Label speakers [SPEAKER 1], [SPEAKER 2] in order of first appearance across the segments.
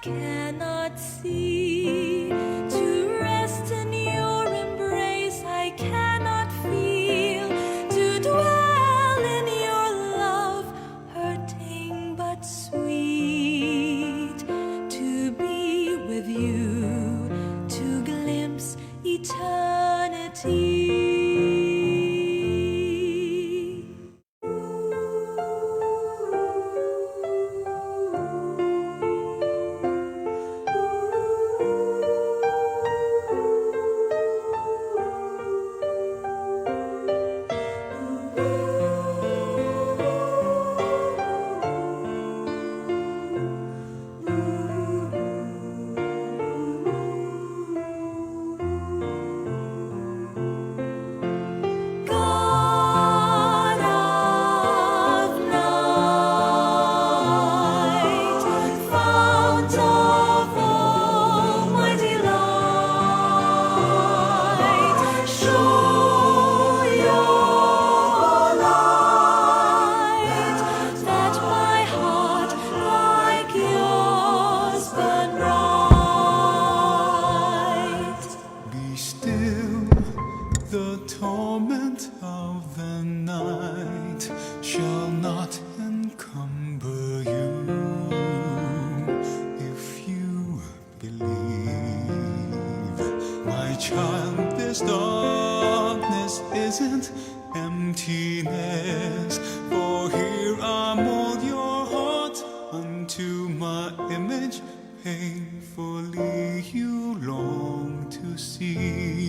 [SPEAKER 1] cannot see. To rest in your embrace I cannot feel. To dwell in your love, hurting but sweet. To be with you, to glimpse eternity.
[SPEAKER 2] The torment of the night shall not encumber you if you believe. My child, this darkness isn't emptiness, for here I mold your heart unto my image. Painfully you long to see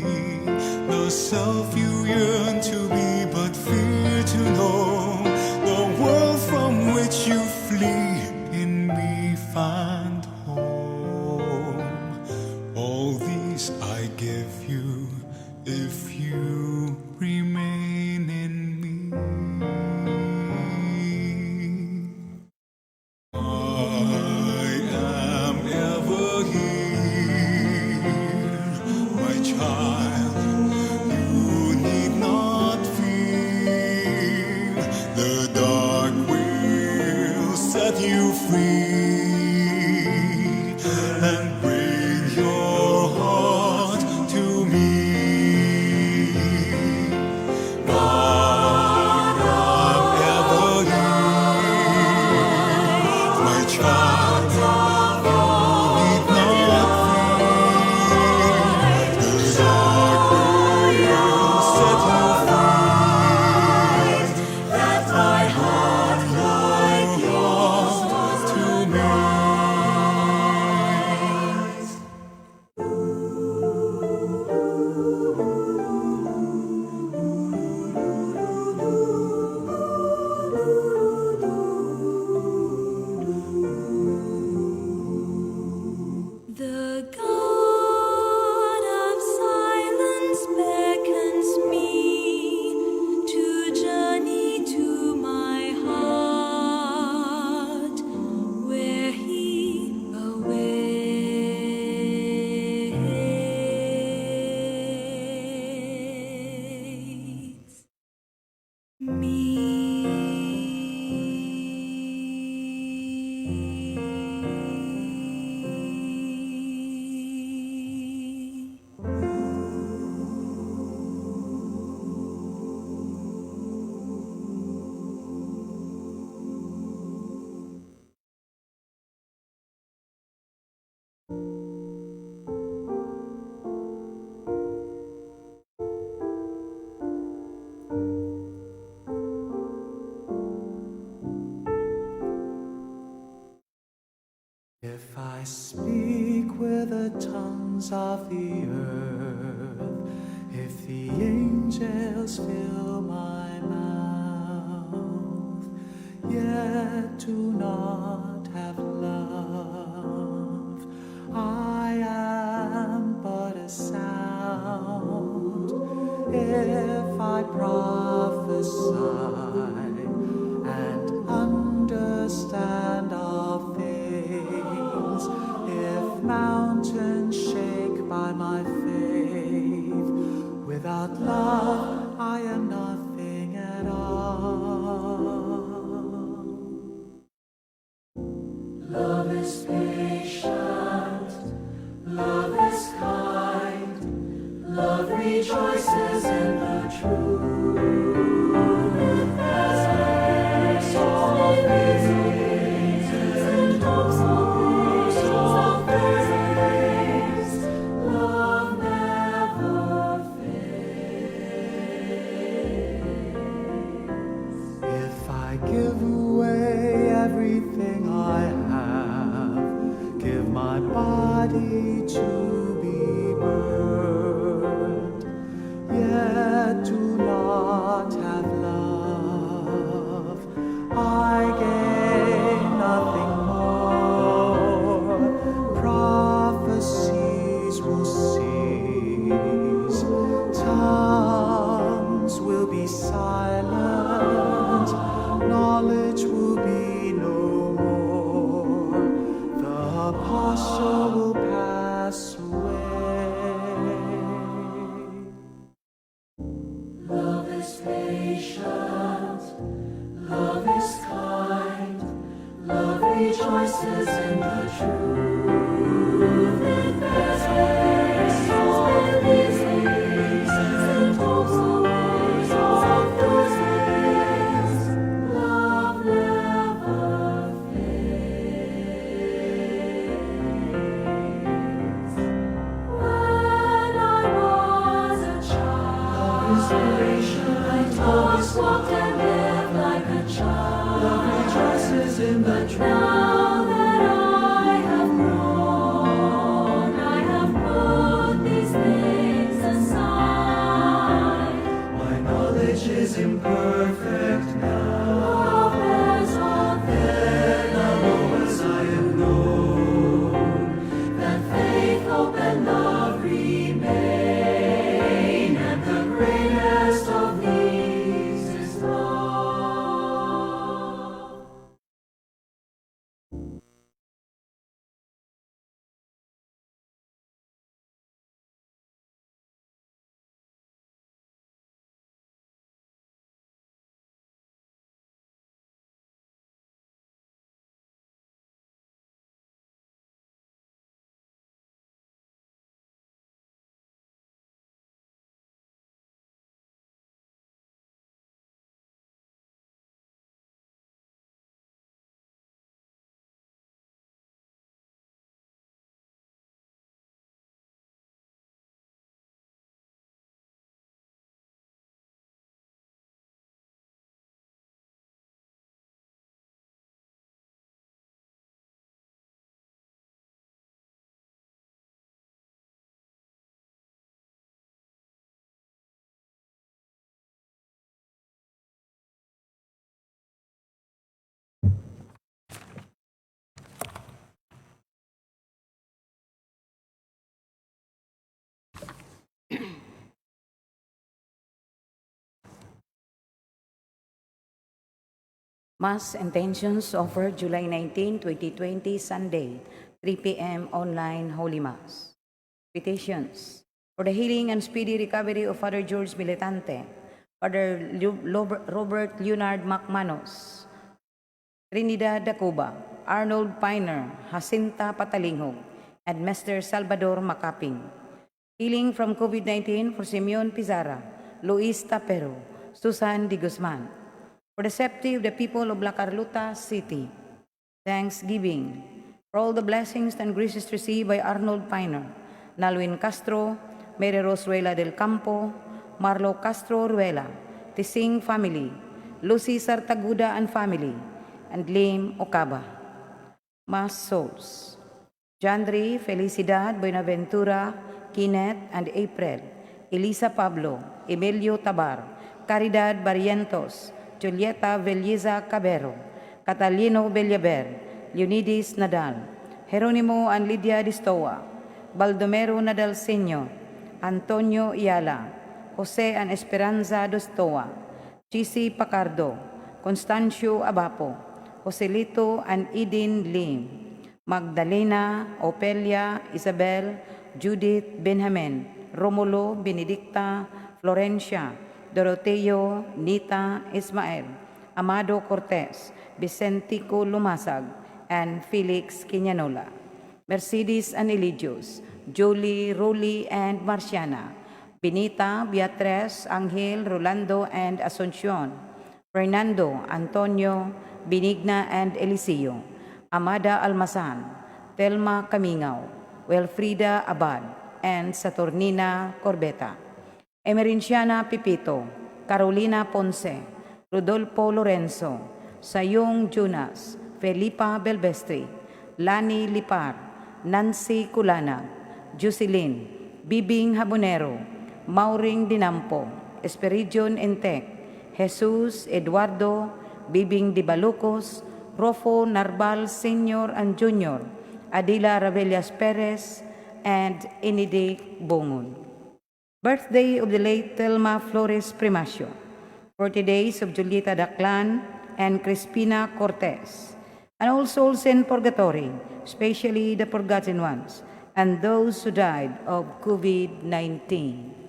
[SPEAKER 2] the self you yearn to be, but fear to know. The world from which you flee, in me find home. All these I give you if you remain in me. Set you free and bring your heart to me. God, I'm ever here, my child. You need not fear. The dark will set you free. Let my heart like yours to me.
[SPEAKER 1] The God of silence beckons me to journey to my heart, where He awaits me.
[SPEAKER 3] If I speak with the tongues of the earth, if the angels fill my mouth, yet do not have love, I am but a sound. If I prophesy and understand all things, if mountains shake by my faith, without love I am nothing at all. Love is patient. rejoices in the truth. First of things and hopes of things, love never fails. If I give away everything I have, give my body to be burned, yet do not have love, I gain nothing more. Prophecies will cease, tongues will be silent, knowledge will be no more, the apostle will pass away. Love is patient, love is kind, love rejoices in the truth. It bears all these things and hopes of those things. Love never fails. When I was a child, I talked, walked, and lived like a child. Love rejoices in the truth. Now that I have grown, I have put these things aside. My knowledge is imperfect now. Then I know as I am known, that faith, hope, and love remain, and the greatest of these is love.
[SPEAKER 4] Mass intentions offered July 19, 2020, Sunday, 3 p.m. online Holy Mass. Petitions for the healing and speedy recovery of Father George Militante, Father Robert Leonard Macmanos, Trinidad Dacuba, Arnold Piner, Jacinta Patalingog, and Mr. Salvador Macaping. Healing from COVID-19 for Simeon Pizarra, Luis Tapero, Susan Di Guzman. For the safety of the people of La Carlota City. Thanksgiving for all the blessings and graces received by Arnold Piner, Nalwin Castro, Mary Rose Ruela del Campo, Marlo Castro Ruela, Tising family, Lucy Sartaguda and family, and Lim Ocaba. Mass souls. Jandri, Felicidad, Buenaventura, Kenneth, and April, Elisa Pablo, Emilio Tabar, Caridad Barrientos, Julieta Veliza Cabero, Catalino Bellaber, Leonidas Nadal, Jeronimo and Lydia Distoa, Baldomero Nadal Sr., Antonio Iala, Jose and Esperanza Dostoa, Chisi Pacardo, Constancio Abapo, Joselito and Edin Lim, Magdalena, Opelia, Isabel, Judith Benjamin, Romulo, Benedicta, Florencia, Doroteo, Nita, Ismael, Amado Cortez, Vicentico Lumasag, and Felix Quinanola. Mercedes and Eligios, Jolie, Rolly, and Marciana, Benita, Beatriz, Angel, Rolando, and Asuncion, Fernando, Antonio, Benigna, and Eliseo, Amada Almasan, Telma Camingao, Wilfrida Abad, and Saturnina Corbeta, Emerinciana Pipito, Carolina Ponce, Rodolfo Lorenzo, Sayong Jonas, Felipa Belbestri, Lani Lipar, Nancy Culanag, Jocelyn, Bibing Habonero, Mauring Dinampo, Esperidion Entec, Jesus Eduardo, Bibing Dibalucos, Rofo Narbal Sr. and Jr., Adila Ravellas Perez, and Inide Bongon. Birthday of the late Telma Flores Primacio. 40 days of Julieta Daclan and Crispina Cortez. And all souls in purgatory, especially the forgotten ones, and those who died of COVID-19.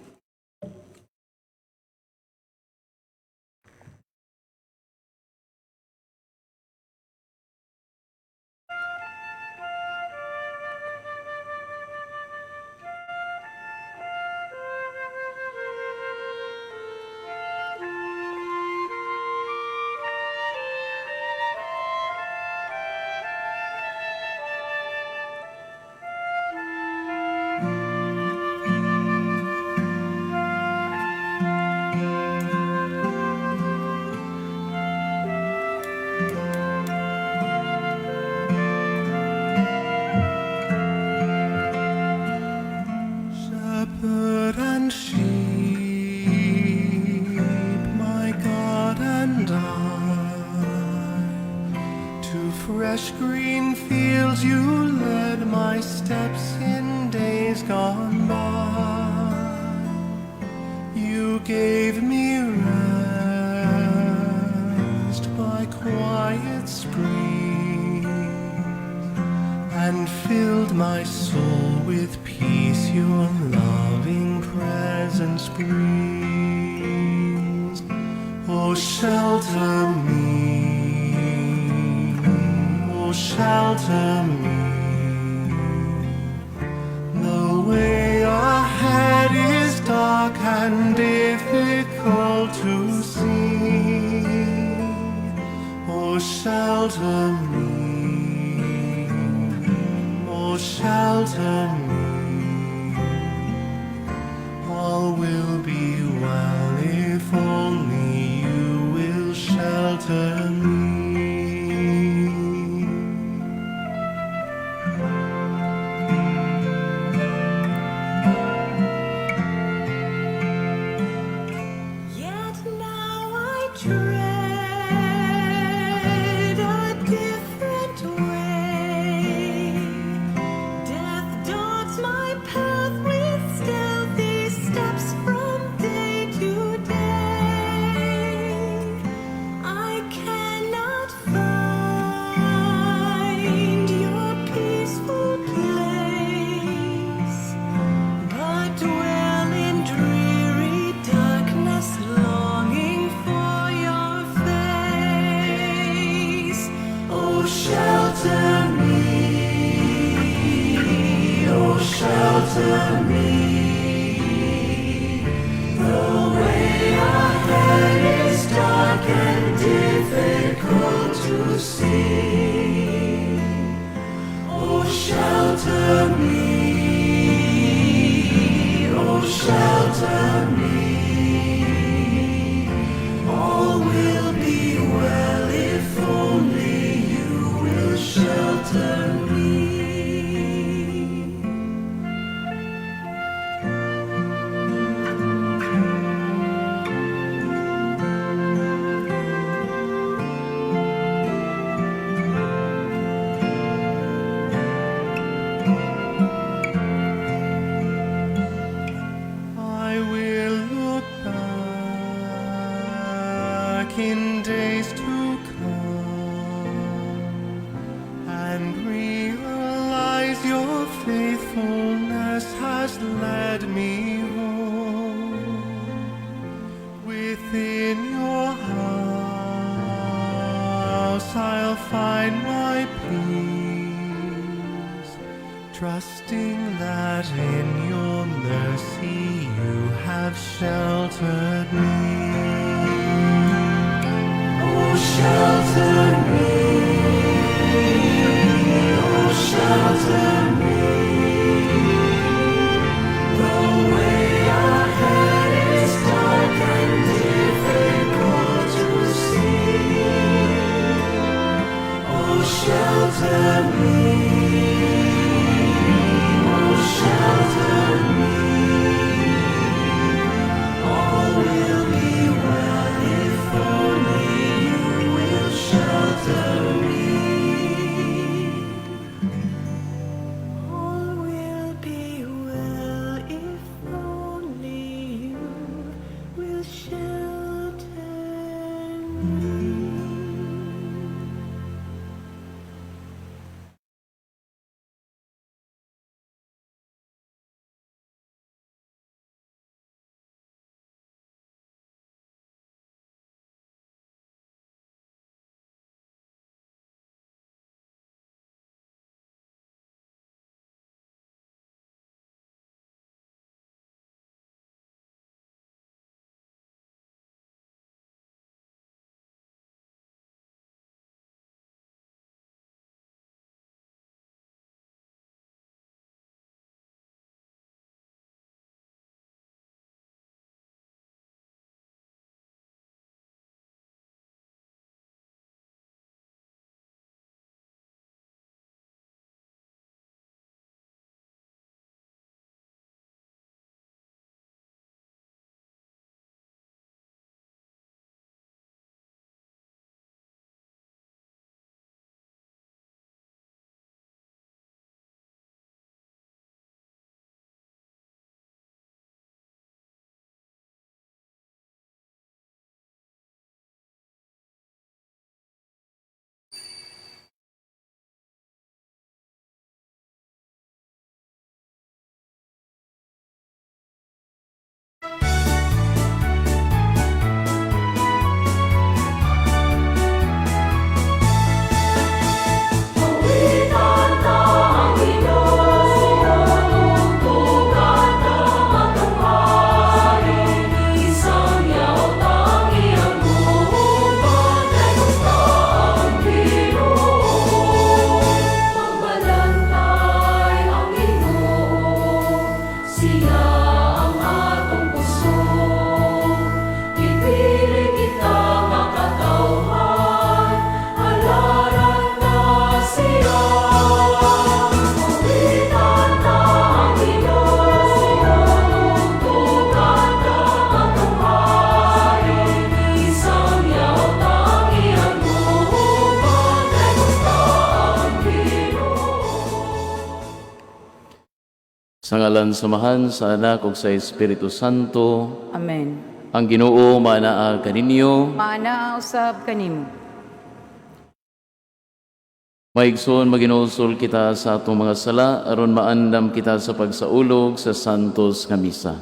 [SPEAKER 2] Shepherd and sheep, my God and I, to fresh green fields you led my steps in days gone by. You gave me rest by quiet springs and filled my soul with peace. Your loving presence brings. Oh, shelter me, oh, shelter me. The way ahead is dark and difficult to see. Oh, shelter me, oh, shelter me. All will be well if only you will shelter me.
[SPEAKER 1] Yet now I tread a different way. Death dogs my path with stealthy steps from day to day. I cannot find your peaceful place, but dwell in dreary darkness, longing for your face. Oh, shelter me, oh, shelter me. The way ahead is dark and difficult to see. Oh, shelter me, oh, shelter me. All will be well if only you will shelter me.
[SPEAKER 2] I will look back in days to come and realize your faithfulness has led me home. Within your house I'll find my peace.
[SPEAKER 1] trusting that in your mercy you have sheltered me. Oh, shelter me, oh, shelter me. The way ahead is dark and difficult to see. Oh, shelter me, oh, shelter me. All will be well if only you will shelter me. All will be well if only you will shelter me.
[SPEAKER 5] Sa ngalan samahan sa Anak ug sa Espiritu Santo,
[SPEAKER 4] Amen.
[SPEAKER 5] ang Ginoo manaa kaninyo.
[SPEAKER 4] Maana usab kanimo.
[SPEAKER 5] Maigsoon maginusol kita sa atong mga sala aron maandam kita sa pagsaulog sa santos nga misa.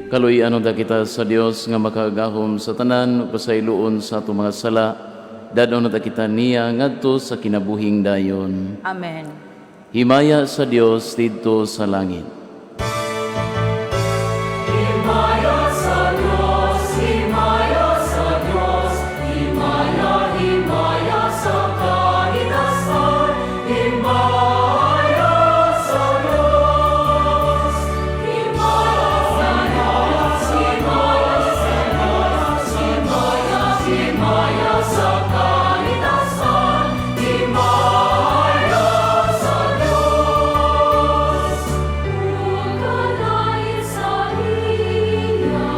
[SPEAKER 5] Kaluy-ano da kita sa Dios nga makagahom sa tanan ug pasayloon sa ato mga sala. Dadon na kita niya ngadto sa kinabuhing dayon.
[SPEAKER 4] Amen.
[SPEAKER 5] Himaya sa Dios didto sa langit.
[SPEAKER 1] Himaya sa Diyos, himaya sa Diyos, himaya, himaya sa kaitasan, himaya sa Diyos, himaya sa Diyos, himaya sa Diyos, himaya, himaya sa kaitasan, himaya sa Diyos. Ugalay sa iya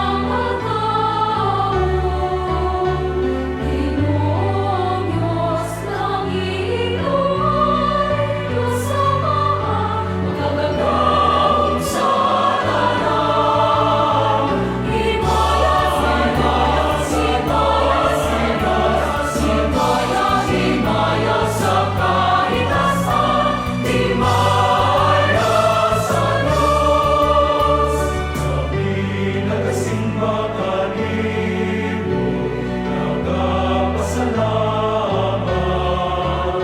[SPEAKER 1] mga tao, Ginoong Diyos ng iluway, Diyos Ama, magagahom sa tanan. Himaya sa Diyos, himaya sa Diyos, himaya, himaya sa kaitasan, himaya sa Diyos. Kami nagasimba kanino, nagpasalamat.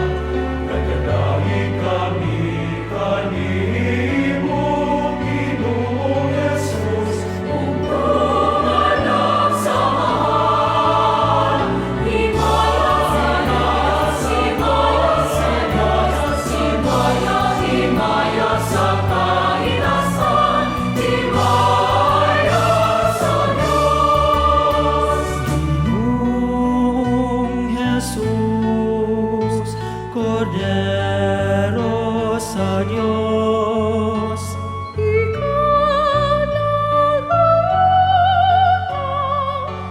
[SPEAKER 1] Nagdadahi kami kanimo, Ginoong Jesus, ugtungan ng samahan. Himaya sa Diyos, himaya sa Diyos, himaya, himaya sa kaitasan, himaya sa Diyos.
[SPEAKER 3] Ginoong Jesus, Kordero sa Diyos,
[SPEAKER 1] Ikaw naghahatag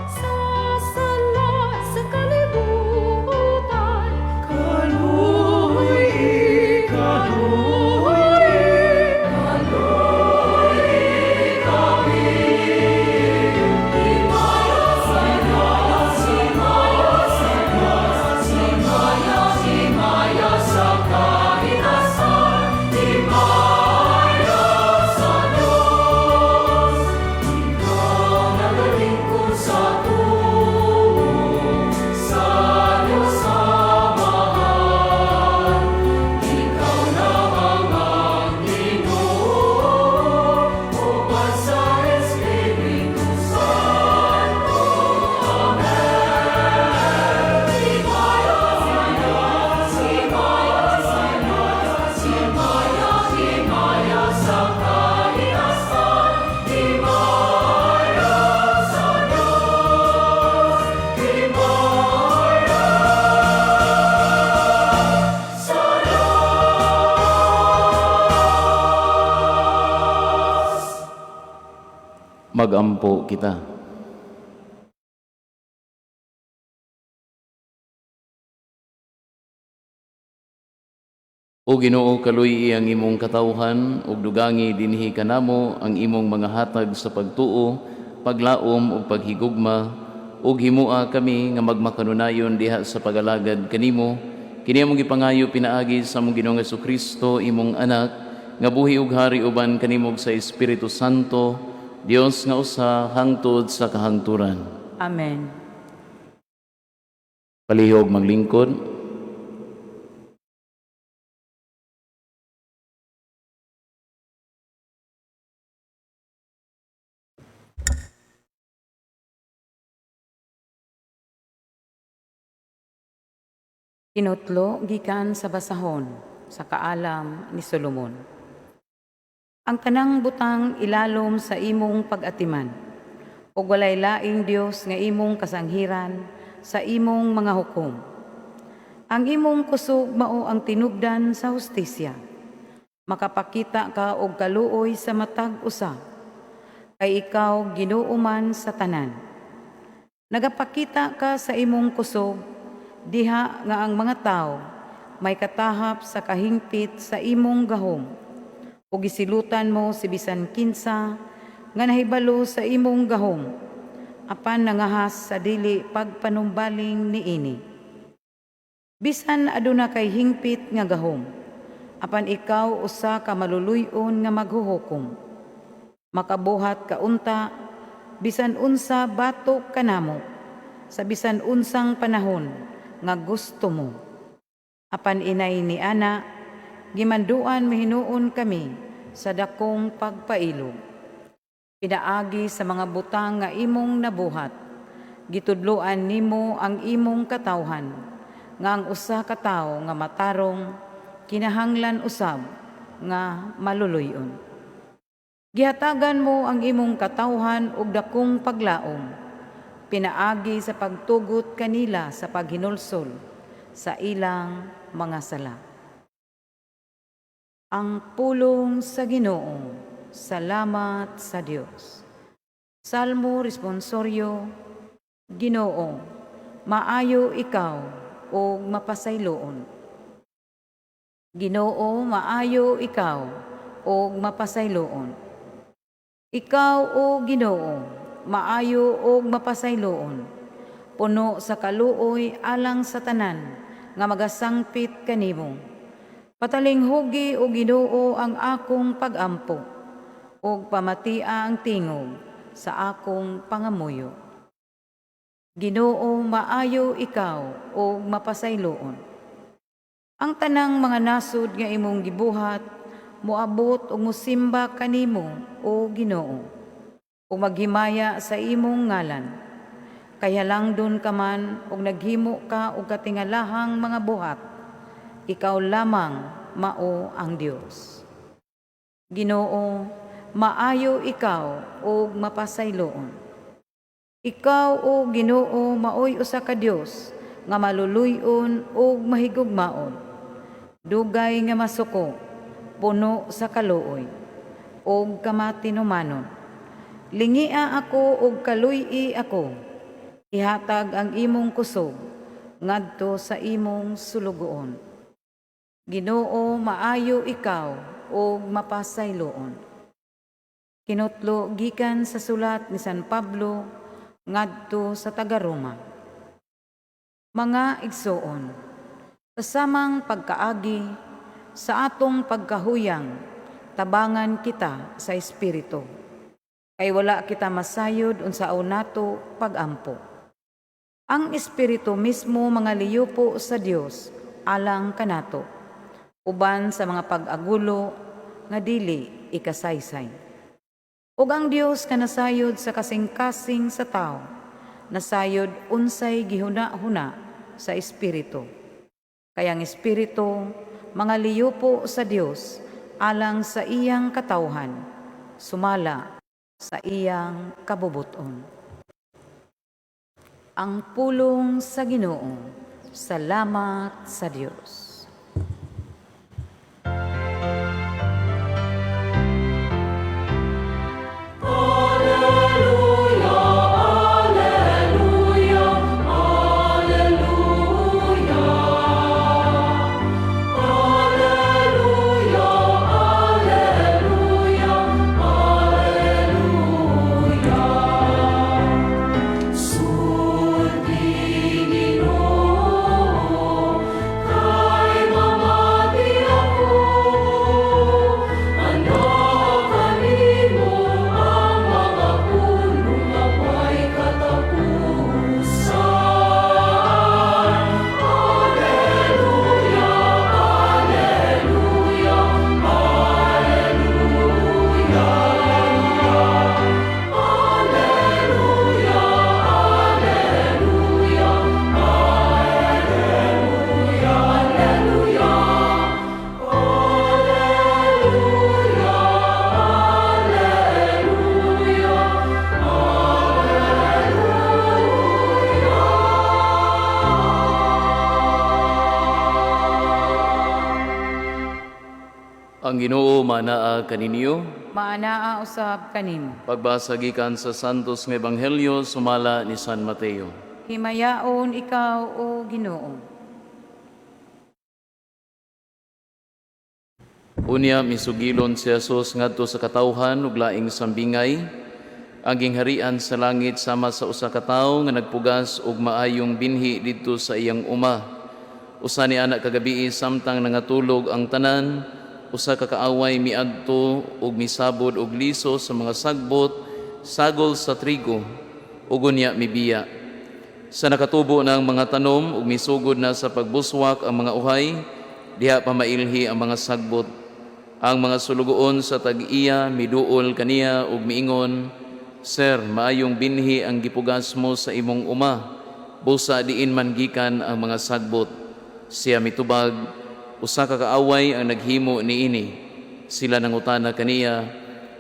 [SPEAKER 1] sa sala sa kalibutan.
[SPEAKER 3] kaluy, kaluy,
[SPEAKER 1] Himaya sa Diyos, himaya sa Diyos, himaya, himaya sa kaitasan, himaya sa Diyos. Ikaw naglingkod sa tuwa sa Diyos Amahan. Ikaw na ang Ginoo, uban sa Espiritu Santo. Amen. Himaya sa Diyos, himaya sa Diyos, himaya, himaya sa kaitasan, himaya sa Diyos, himaya sa Diyos.
[SPEAKER 5] Magampo kita. O Ginoo, kaluy ang imong katawhan ug dugangi dinhi kanamo ang imong mga hatag sa pagtuo, paglaom ug paghigugma ug himua kami nga magmakanunayon diha sa pagalagad kanimo. Kini among gipangayo pinaagi sa among Ginoong Jesucristo imong anak nga buhi ug hari uban kanimo sa Espiritu Santo, Dios nga usa hangtod sa kahangturan.
[SPEAKER 4] Amen.
[SPEAKER 5] Palihog maglingkod.
[SPEAKER 4] Kinutlo gikan sa basahon sa kaalam ni Solomon. Ang tanang butang ilalom sa imong pag-atiman, ug walay laing Dios nga imong kasanghiran sa imong mga hukom. Ang imong kusog mao ang tinubdan sa hustisya. Makapakita ka og kaluoy sa matag usa, kay ikaw Ginoo man sa tanan. Nagapakita ka sa imong kusog diha nga ang mga tao may katahap sa kahingpit sa imong gahom, ug gisilutan mo si bisan kinsa nga nahibalo sa imong gahom, apan nangahas sa dili pagpanumbaling niini. Bisan aduna kay hingpit nga gahom, apan ikaw usa ka maluluy-on nga maghuhukom. makabuhat ka unta, bisan unsa batok kanamo, sa bisan unsang panahon nga gusto mo. Apan inay ni ana, gimanduan mihinuon kami sa dakong pagpailog. Pinaagi sa mga butang nga imong nabuhat, gitudloan nimo ang imong katawhan, nga ang usa ka tawo nga matarong, kinahanglan usab nga maluluyon. Gihatagan mo ang imong katawhan og dakong paglaom, pinaagi sa pagtugot kanila sa paghinulsol sa ilang mga sala. Ang pulong sa Ginoo, salamat sa Dios. Salmo responsorio, Ginoo, maayo ikaw o mapasayloon. Ginoo, maayo ikaw o mapasayloon. Ikaw o Ginoo, maayo o mapasayloon. Puno sa kaluoy alang sa tanan nga magasangpit kanimo. Patalinghugi o Ginoo ang akong pag-ampo, o pamatia ang tingog sa akong pangamuyo. Ginoo, maayo ikaw o mapasayloon. Ang tanang mga nasud nga imong gibuhat, moabot o musimba kanimo o Ginoo, o maghimaya sa imong ngalan. Kaya lang dun ka man o naghimo ka o katingalahang mga buhat, ikaw lamang mao ang Dios. Ginoo, maayo ikaw o mapasayloon. Ikaw o Ginoo maoy usa ka Dios nga maluluyon o mahigugmaon. Dugay nga masuko, puno sa kaluoy, o kamatinumanon. Lingia ako o kaluy-i ako, ihatag ang imong kusog, ngadto sa imong sulugoon. Ginoo, maayo ikaw o mapasayloon. Kinutlo gikan sa sulat ni San Pablo ngadto sa taga-Roma. Mga igsoon, kasamang pagkaagi sa atong pagkahuyang, tabangan kita sa Espiritu. Kay wala kita masayod unsaon nato pag-ampo. Ang Espiritu mismo mga liyupo sa Dios alang kanato, uban sa mga pag-agulo nga dili ikasaysay. Ug ang Dios kanasayod sa kasing-kasing sa tao, nasayod unsay gihuna-huna sa Espiritu. Kaya ang Espiritu mga liyupo sa Dios alang sa iyang katawhan, sumala sa iyang kabubuton. Ang pulong sa Ginoo, salamat sa Dios.
[SPEAKER 5] Ang Ginoo manaa kaninyo.
[SPEAKER 4] Maanaa usab kanimo.
[SPEAKER 5] Pagbasa gikan sa Santos nga Ebanghelyo sumala ni San Mateo.
[SPEAKER 4] Himayaon ikaw o Ginoo.
[SPEAKER 5] Unya misugilon si Jesus ngadto sa katawhan ug laing sambingay. Ang gingharian sa langit sama sa usa ka tawo nga nagpugas og maayong binhi didto sa iyang uma. Usa ni anak kagabi samtang nangatulog ang tanan, usa ka kaaway miadto ug misabod og liso sa mga sagbot, sagol sa trigo, ug unya mibiya. Sa nakatubo ng mga tanom ug misugod na sa pagbuswak ang mga uhay, diha pa mailhi ang mga sagbot. Ang mga sulugoon sa tag-iya miduol kaniya ug miingon, Sir, maayong binhi ang gipugas mo sa imong uma, busa diin man gikan ang mga sagbot. Siya mitubag, usa ka kaaway ang naghimo niini. Sila nangutana kaniya,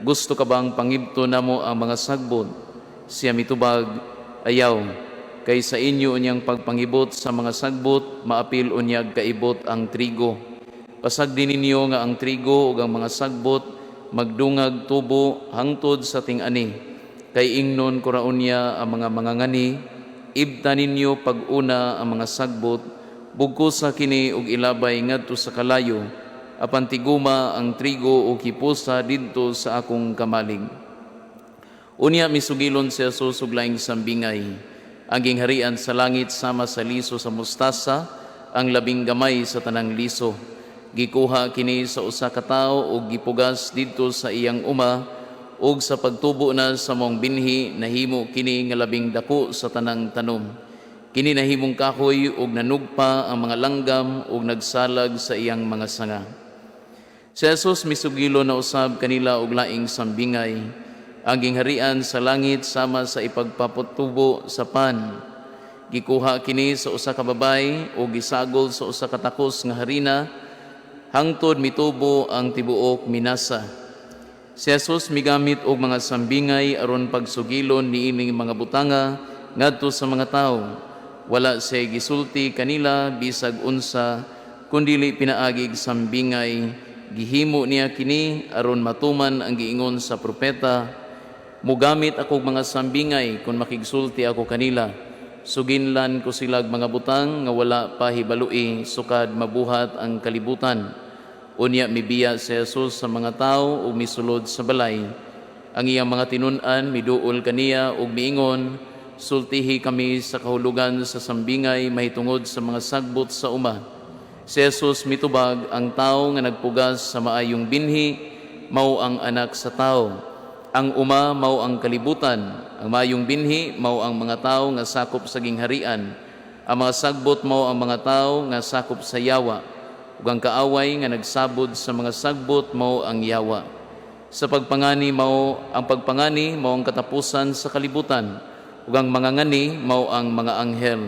[SPEAKER 5] gusto ka bang pangibto namo ang mga sagbot? Siya mitubag, ayaw, kay sa inyo unyang pagpangibot sa mga sagbot, maapil unyag kaibot ang trigo. Pasag din ninyo nga ang trigo ug ang mga sagbot magdungag tubo hangtod sa ting-ani. Kay ingnon kuraonya ang mga mangangani, ibta ninyo pag-una ang mga sagbot, bugko sa kini ug ilabay ngadto sa kalayo, apan tiguma ang trigo o kipusa didto sa akong kamalig. Unya misugilon si Jesus ug laing sambingay, ang gingharian sa langit sama sa liso sa mustasa, ang labing gamay sa tanang liso. Gikuha kini sa usa ka tawo ug gipugas didto sa iyang uma, ug sa pagtubo na sa mong binhi nahimo kini nga labing dako sa tanang tanom. Kini nahimong kahoy ug nanugpa ang mga langgam ug nagsalag sa iyang mga sanga. Si Jesus misugilo na usab kanila og laing sambingay, ang gingharian sa langit sama sa ipagpaputubo sa pan. Gikuha kini sa usa ka babay ug gisagol sa usa ka takos nga harina, hangtod mitubo ang tibuok minasa. Si Jesus migamit og mga sambingay aron pagsugilon niining mga butanga ngadto sa mga tawo. Wala siya gisulti kanila bisag unsa, kundili pinaagig sambingay. Gihimo niya kini aron matuman ang giingon sa propeta, mugamit ako mga sambingay kung makigsulti ako kanila. Suginlan ko silag mga butang nga wala pa hibalui sukad mabuhat ang kalibutan. Unya mibiya si Jesus sa mga tao ug misulod sa balay. Ang iyang mga tinun-an miduol kaniya ug miingon, sultihi kami sa kahulugan sa sambingay mahitungod sa mga sagbot sa uma. Si Jesus mitubag, ang tao nga nagpugas sa maayong binhi mao ang anak sa tao. Ang uma mao ang kalibutan, ang maayong binhi mao ang mga tao nga sakop sa gingharian. Ang mga sagbot mao ang mga tao nga sakop sa yawa. Ug ang kaaway nga nagsabod sa mga sagbot mao ang yawa. Sa pagpangani mao ang katapusan sa kalibutan, ug ang mga ngani mao ang mga anghel.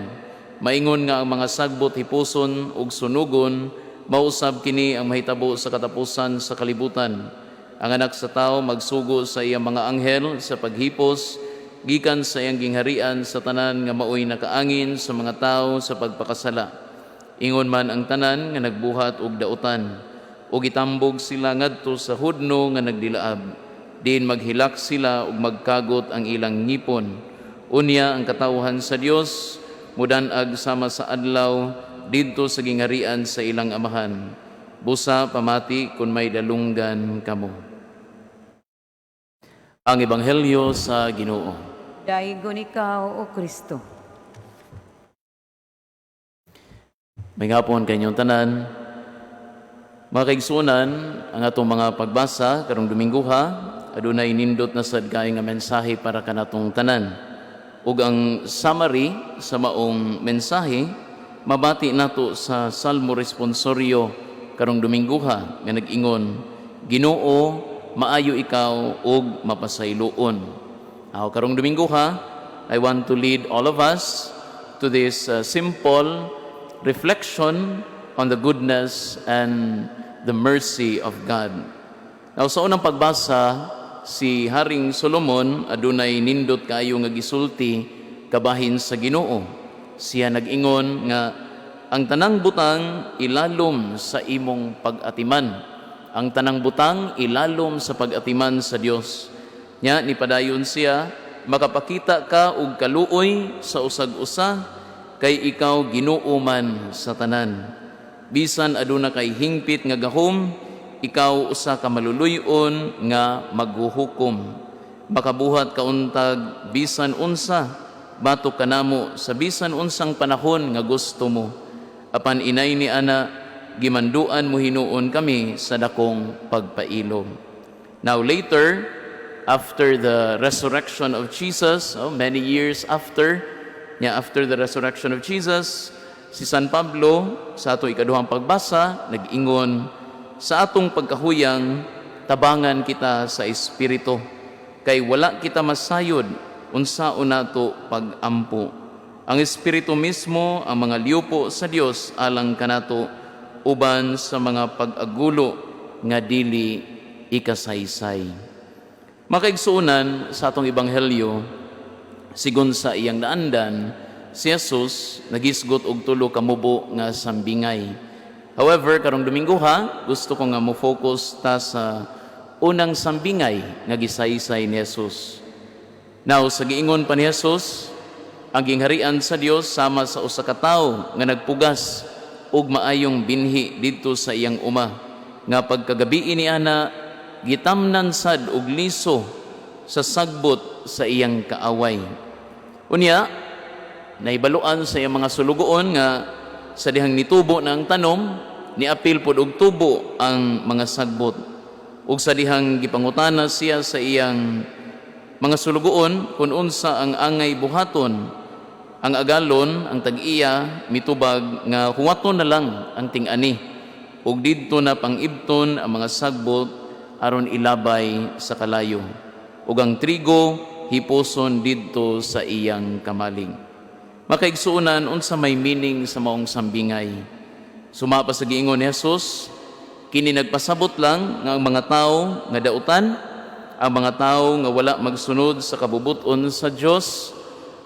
[SPEAKER 5] Maingon nga ang mga sagbot hipuson ug sunugon, mausab kini ang mahitabo sa katapusan sa kalibutan. Ang anak sa tao magsugo sa iyang mga anghel sa paghipos gikan sa iyang gingharian sa tanan nga maoy nakaangin sa mga tao sa pagpakasala. Ingon man ang tanan nga nagbuhat og dautan, ug itambog sila ngadto sa hudno nga nagdilaab. Din maghilak sila ug magkagot ang ilang ngipon. Unya ang katawhan sa Dios mudan-ag sama sa adlaw didto sa gingharian sa ilang amahan. Busa pamati kun may dalunggan kamo. Ang ebanghelyo sa Ginoo.
[SPEAKER 4] Daigon ikaw, O Kristo.
[SPEAKER 5] May ngapon kanyong tanan. Mga kaigsunan, ang atong mga pagbasa karong Domingo adunay nindot na sad kaay nga mensahe para kanatong tanan. Ug ang summary sa maong mensahe mabati nato sa Salmo Responsorio karong Domingo nga nag-ingon, Ginoo, maayo ikaw ug mapasayloon. Karong Domingo I want to lead all of us to this simple reflection on the goodness and the mercy of God. Now, sa unang pagbasa, si Haring Solomon adunay nindot kaayo nga gisulti kabahin sa Ginoo. Siya nag-ingon nga ang tanang butang ilalom sa imong pag-atiman. Ang tanang butang ilalom sa pag-atiman sa Dios. Nya ni padayon siya, makapakita ka og kaluoy sa usag-usa kay ikaw Ginoo man sa tanan. Bisan aduna kay hingpit nga gahom, ikaw usa ka maluluy-on nga maghuhukom. Makabuhat ka untag bisan unsa, batok kanamo sa bisan unsang panahon nga gusto mo. Apan inay ni ana, gimanduan mo hinuon kami sa dakong pagpailom. Now later, after the resurrection of Jesus, many years after the resurrection of Jesus, si San Pablo, sa ato ikaduhang pagbasa, nag-ingon, sa atong pagkahuyang, tabangan kita sa Espiritu, kay wala kita masayod, unsaon nato pag-ampo. Ang Espiritu mismo, ang mga liupo sa Dios alang kanato, uban sa mga pag-agulo nga dili ikasaysay. Makaigsuunan sa atong ebanghelyo, sigon sa iyang naandan, si Jesus nagisgot og tulo ka mubo nga sambingay. However, karong Domingo gusto ko nga mo focus ta sa unang sambingay nga gisaysay ni Jesus. Now, sa giingon pa ni Jesus, ang gingharian sa Dios sama sa usa ka tawo nga nagpugas og maayong binhi didto sa iyang uma, nga pagkagabi ni ana gitamnan sad og liso sa sagbot sa iyang kaaway. Unya, naibaluan sa iyang mga sulugoon nga sa dihang nitubo na ang tanom, niapil pod og tubo ang mga sagbot. Ug sa dihang gipangutana siya sa iyang mga sulugoon kung unsa ang angay buhaton, ang agalon, ang tag-iya, mitubag nga huwaton na lang ang ting-ani. Ug didto na pangibton ang mga sagbot aron ilabay sa kalayo. Ug ang trigo hiposon didto sa iyang kamaling. Makaigsuunan unsa may meaning sa maong sambingay. Sumapa sa giingon ni Jesus, kini nagpasabot lang nga ang mga tawo nga dautan, ang mga tawo nga wala magsunod sa kabubuton sa Dios,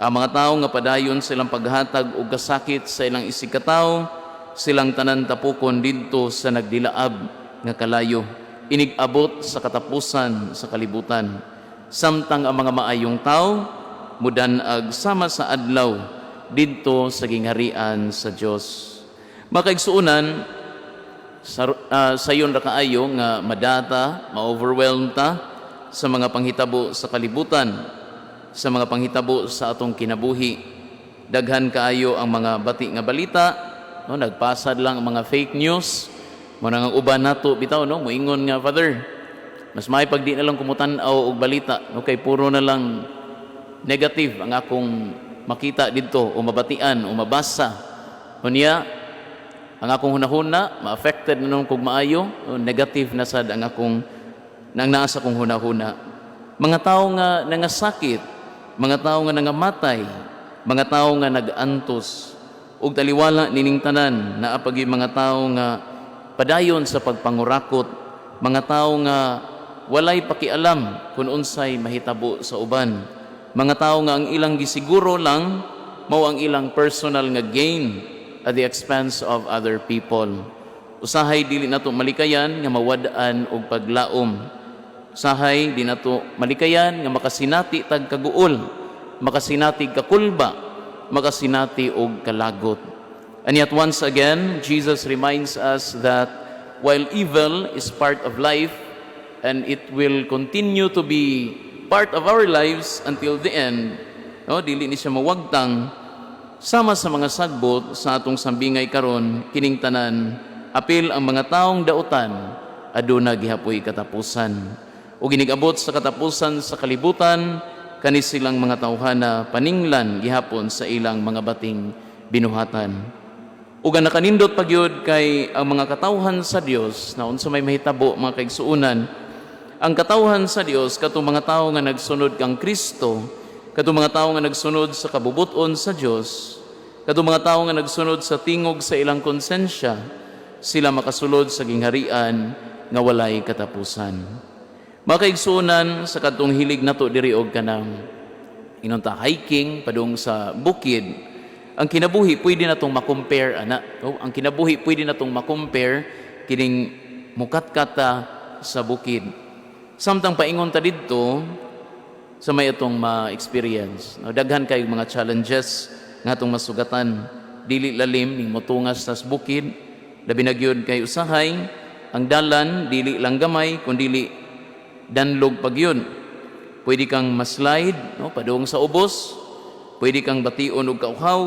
[SPEAKER 5] ang mga tawo nga padayon silang paghatag og kasakit sa ilang isigkatawo, silang tanan tapukon didto sa nagdilaab nga kalayo, inigabot sa katapusan sa kalibutan. Samtang ang mga maayong tawo mudanag sama sa adlaw didto sa gingharian sa Dios. Makaigsuunan sayon ra kaayo nga madata, ma-overwhelm ta sa mga panghitabo sa kalibutan, sa mga panghitabo sa atong kinabuhi. Daghan kaayo ang mga bati nga balita, nagpasad lang ang mga fake news. Muna nga uban nato bitaw, moingon nga, Father, mas may pag di na lang kumutan-aw og balita, kay puro na lang negative ang akong makita dito o mabatian o mabasa. Unya, ang akong hunahuna, ma-affected na nung kung maayo, negative na sad ang akong nang naasa kong hunahuna. Mga tao nga nangasakit, mga tao nga nangamatay, mga tao nga nagantos, ug taliwala nining tanan na apagi mga tao nga padayon sa pagpangurakot, mga tao nga walay pakialam kung unsay mahitabo sa uban, mga tao nga ang ilang gisiguro lang mao ang ilang personal nga gain at the expense of other people. Usahay dili nato malikayan nga mawad-an og paglaom. Usahay di nato malikayan nga makasinati tag kaguol, makasinati kakulba, makasinati og kalagot. And yet once again, Jesus reminds us that while evil is part of life and it will continue to be part of our lives until the end, dili ni siya mawagtang, sama sa mga sagbot sa atong sambingay karon kining tanan, apil ang mga taong dautan aduna gihapoy katapusan. O ginigabot sa katapusan sa kalibutan, kani silang mga tawhana paninglan gihapon sa ilang mga bating binuhatan. Ug ang nakanindot pagyud kay ang mga katawhan sa Dios na unsa may mahitabo mga kaigsuunan, ang katawhan sa Dios katong mga tawo nga nagsunod kang Kristo, katong mga tawo nga nagsunod sa kabubuton sa Dios, katong mga tawo nga nagsunod sa tingog sa ilang konsensya, sila makasulod sa gingharian nga walay katapusan. Makaigsunan sa katong hilig nato diri og kanang inunta hiking padung sa bukid, ang kinabuhi pwede natong ma-compare ana. Ang kinabuhi pwede natong ma-compare kining mukat-kata sa bukid. Samtang paingon ta didto sa may atong ma-experience. Daghan kay mga challenges nga atong masugatan, dili lalim ning motungas sa bukid, labi na gyud kay usahay ang dalan dili lang gamay kundi danlog pag yun. Pwede kang maslide, padung sa ubos, pwede kang bation og kauhaw,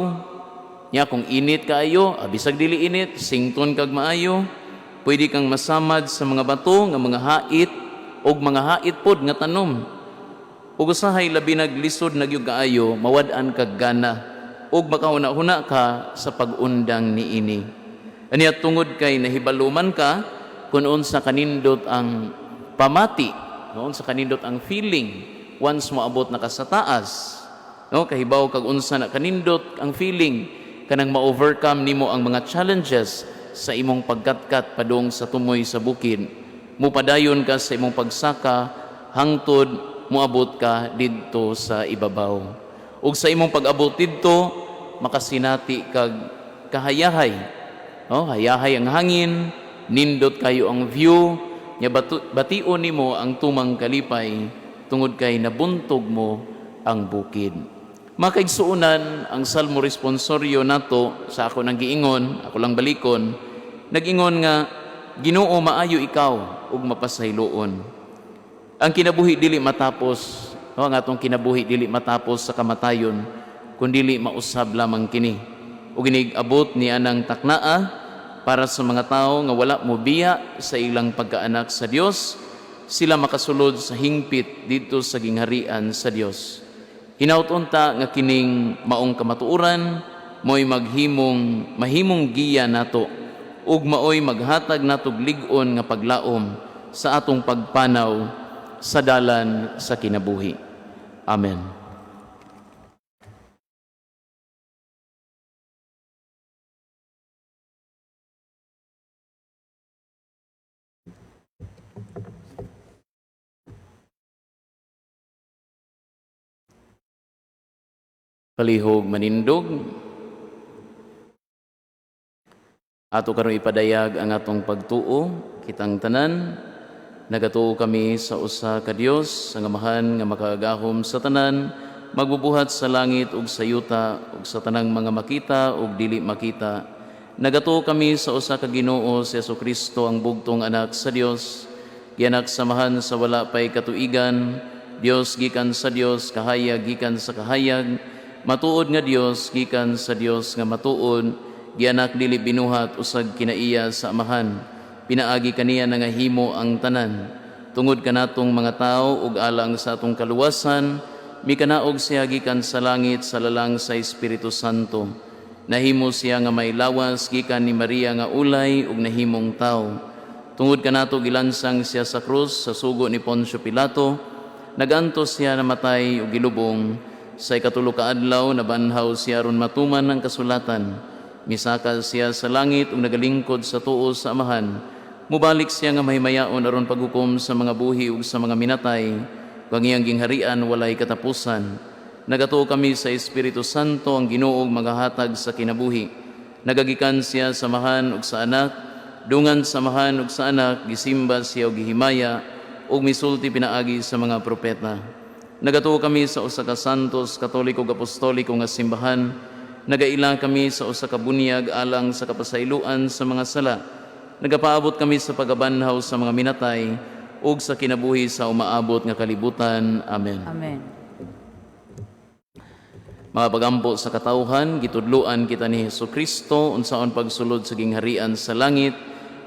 [SPEAKER 5] Nya kung init kaayo, bisag dili init, sington kag maayo, pwede kang masamad sa mga bato nga mga hait og mga hait pod nga tanom. Ug usahay labi naglisod nagyug kaayo, mawad-an kag gana ug makahuna-huna ka sa pag-undang niini. Aniya tungod kay nahibaluman ka kung unsa kanindot ang pamati, no? Unsa kanindot ang feeling once moabot na ka sa taas. No, kahibaw kag unsa na kanindot ang feeling kanang ma-overcome nimo ang mga challenges sa imong pagkatkat padung sa tumoy sa bukid. Mupadayon ka sa imong pagsaka hangtod moabot ka didto sa ibabaw. Ug sa imong pag-abot didto makasinati kag kahayahay. No, hayahay ang hangin, nindot kayo ang view, nya bation nimo ang tumang kalipay tungod kay nabuntog mo ang bukid. Makaigsuunan ang salmo responsoryo nato sa ako nang giingon, ako lang balikon, nag-ingon nga, Ginoo maayo ikaw ug mapasayloon. Ang kinabuhi dili matapos, no, ang atong kinabuhi dili matapos sa kamatayon, kundili mausab lamang kini. Ug ginig-abot ni anang taknaa para sa mga tao nga wala mo biya sa ilang pagkaanak sa Dios, sila makasulod sa hingpit dito sa gingharian sa Dios. Hinaut-unta nga kining maong kamatuoran mo'y mahimong giya nato ug maoy maghatag natog lig-on nga paglaom sa atong pagpanaw sa dalan sa kinabuhi. Amen. Palihog manindog. Ato karon ipadayag ang atong pagtuo, kitang tanan. Nagatuo kami sa usa ka Dios, ang Amahan nga makaagahom sa tanan, magbubuhat sa langit ug sa yuta ug sa tanang mga makita ug dili makita. Nagatuo kami sa usa ka Ginoo, si Jesucristo, ang bugtong anak sa Dios, gianak samahan sa wala pay katuigan, Dios gikan sa Dios, kahayag gikan sa kahayag, matuod nga Dios gikan sa Dios nga matuod, gianak dili binuhat usag kinaiya sa Amahan. Pinaagi kaniya nga himo ang tanan. Tungod kanatong mga tao ug alang sa atong kaluwasan, mikanaog siya gikan sa langit sa lalang sa Espiritu Santo. Nahimo siya nga may lawas gikan ni Maria nga ulay ug nahimong tao. Tungod kanato gilansang siya sa krus sa sugo ni Poncio Pilato, nagantos siya namatay ug gilubong. Sa ikatulo ka adlaw nabanhaw siya ron matuman ang kasulatan. Misakal siya sa langit ug nagalingkod sa tuo sa Amahan. Mubalik siya nga mahimayaon aron paghukom sa mga buhi ug sa mga minatay. Kang iyang gingharian walay katapusan. Nagatuo kami sa Espiritu Santo, ang Ginoo magahatag sa kinabuhi. Nagagikan siya sa Amahan ug sa Anak, dungan sa Amahan ug sa Anak, gisimba siya ug gihimaya ug misulti pinaagi sa mga propeta. Nagatuo kami sa usa ka santos, katoliko ug apostoliko nga simbahan. Nagaila kami sa usa ka bunyag alang sa kapasayloan sa mga sala. Nagapaabot kami sa pagabanhaw sa mga minatay ug sa kinabuhi sa umaabot nga kalibutan. Amen.
[SPEAKER 4] Amen.
[SPEAKER 5] Mga pagampo sa katawhan, gitudloan kita ni Jesucristo unsaon pagsulod sa gingharian sa langit.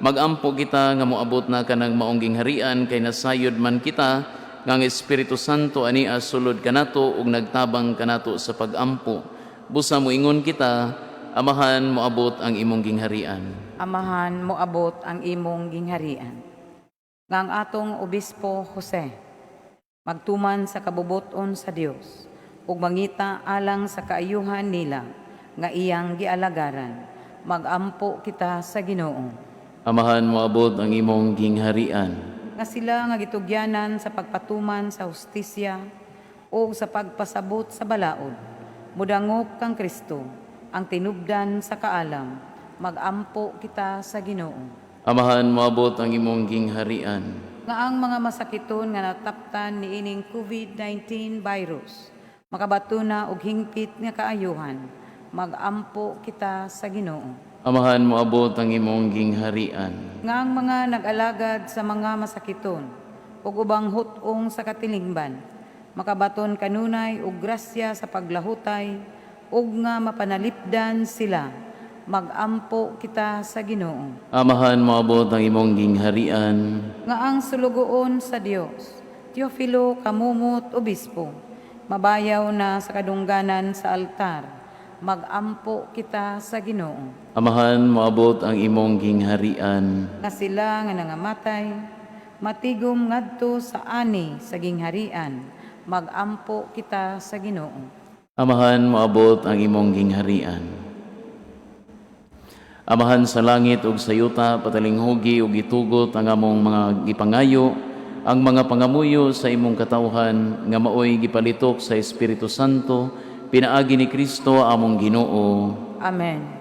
[SPEAKER 5] Magampo kita nga moabot na kanang maong gingharian kay nasayod man kita nga ang Espiritu Santo ania sulod kanato ug nagtabang kanato sa pagampo. Busa moingon kita, Amahan, moabot ang imong gingharian.
[SPEAKER 4] Amahan, moabot ang imong gingharian. Nga ang atong Obispo Jose, magtuman sa kabubuton sa Dios, ug mangita alang sa kaayuhan nila, nga iyang gialagaran, magampo kita sa Ginoo.
[SPEAKER 5] Amahan, moabot ang imong gingharian.
[SPEAKER 4] Nga sila nga gitugyanan sa pagpatuman sa hustisya o sa pagpasabot sa balaod, mudangop kang Kristo, ang tinubdan sa kaalam, magampo kita sa Ginoo.
[SPEAKER 5] Amahan, moabot ang imong gingharian.
[SPEAKER 4] Nga ang mga masakiton nga nataptan ni ining COVID-19 virus, makabatuna og hingpit nga kaayuhan, magampo kita sa Ginoo.
[SPEAKER 5] Amahan, moabot ang imong gingharian.
[SPEAKER 4] Nga ang mga nag-alagad sa mga masakiton, ug ubang hutong sa katilingban, makabaton kanunay og grasya sa paglahutay, ug nga mapanalipdan sila. Magampo kita sa Ginoo.
[SPEAKER 5] Amahan moabot ang imong gingharian.
[SPEAKER 4] Nga ang sulugoon sa Dios, Teofilo Kamumot Obispo, mabayaw na sa kadungganan sa altar. Magampo kita sa Ginoo.
[SPEAKER 5] Amahan moabot ang imong gingharian.
[SPEAKER 4] Nga sila nga nangamatay, matigom ngadto sa ani sa gingharian. Magampo kita sa Ginoo.
[SPEAKER 5] Amahan moabot ang imong gingharian. Amahan sa langit ug sa yuta, patalinghugi ug itugot ang among mga gipangayo, ang mga pangamuyo sa imong katawhan, nga maoy gipalitok sa Espiritu Santo, pinaagi ni Kristo among Ginoo.
[SPEAKER 4] Amen.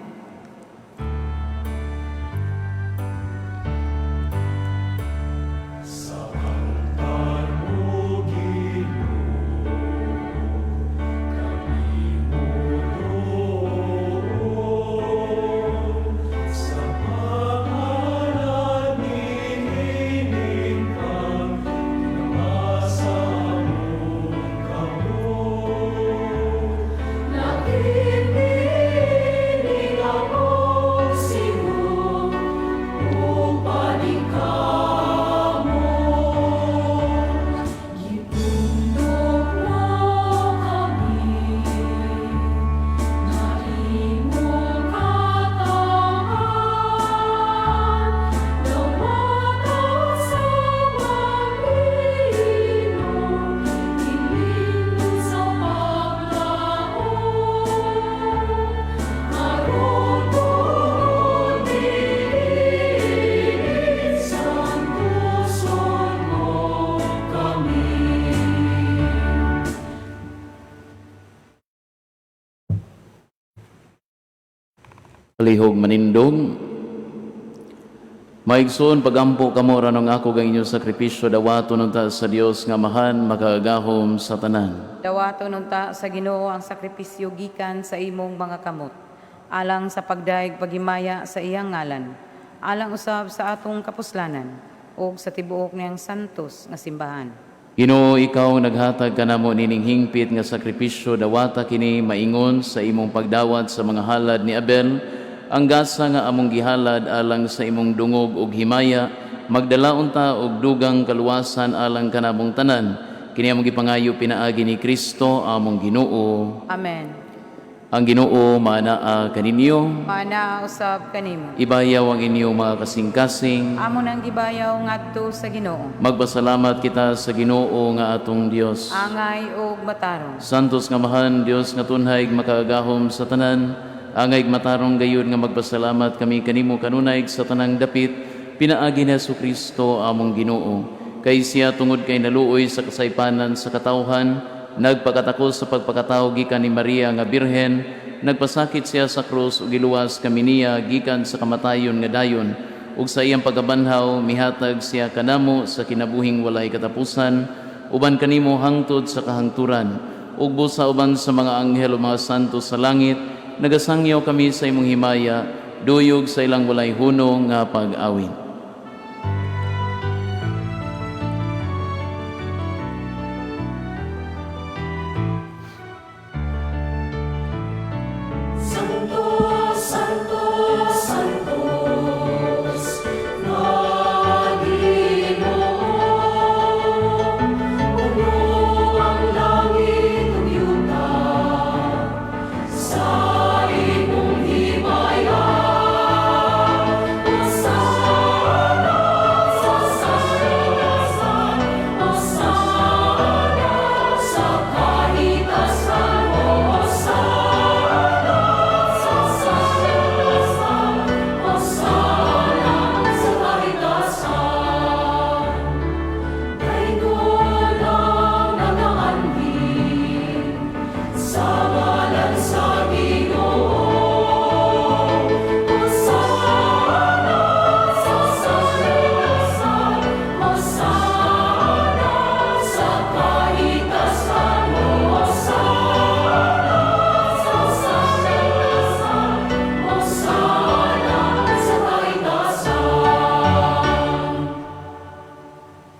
[SPEAKER 5] Palihog manindog. Maigsoon pagampo kamo ranong ako gang inyong sakripisyo dawato nunta sa Dios nga mahan makagahom sa tanan.
[SPEAKER 4] Dawato nunta sa Ginoo ang sakripisyo gikan sa imong mga kamot, alang sa pagdaig pagimaya sa iyang ngalan, alang usab sa atong kapuslanan, ug sa tibuok niyang santos nga simbahan.
[SPEAKER 5] Ginoo, ikaw naghatag kanamo nining hingpit nga sakripisyo dawata kini maingon sa imong pagdawat sa mga halad ni Abel, ang gasa nga among gihalad alang sa imong dungog ug himaya, magdalaon ta og dugang kaluwasan alang kanamong tanan. Kini among gipangayo pinaagi ni Kristo among Ginoo.
[SPEAKER 4] Amen.
[SPEAKER 5] Ang Ginoo maanaa kaninyo.
[SPEAKER 4] Mana usab kanimo.
[SPEAKER 5] Ibayaw ang inyong mga kasing-kasing.
[SPEAKER 4] Amo nang gibayaw ngadto sa Ginoo.
[SPEAKER 5] Magpasalamat kita sa Ginoo nga atong Dios.
[SPEAKER 4] Angay ug matarong.
[SPEAKER 5] Santos nga mahan Dios nga tunhay makagahom sa tanan. Angay matarong gayud nga magpasalamat kami kanimo kanunay sa tanang dapit pinaagi ni Jesucristo among Ginoo. Kay siya tungod kay naluoy sa kasaypanan sa katawhan, nagpakatakos sa pagpakatao gikan ni Maria nga birhen, nagpasakit siya sa krus ug giluwas kami niya gikan sa kamatayon nga dayon, ug sa iyang pagkabanhaw mihatag siya kanamo sa kinabuhing walay katapusan, uban kanimo hangtod sa kahangturan, ug busa uban sa mga anghel o mga santo sa langit, nagasangyaw kami sa imong himaya, duyog sa ilang walay hunong nga pag-awit.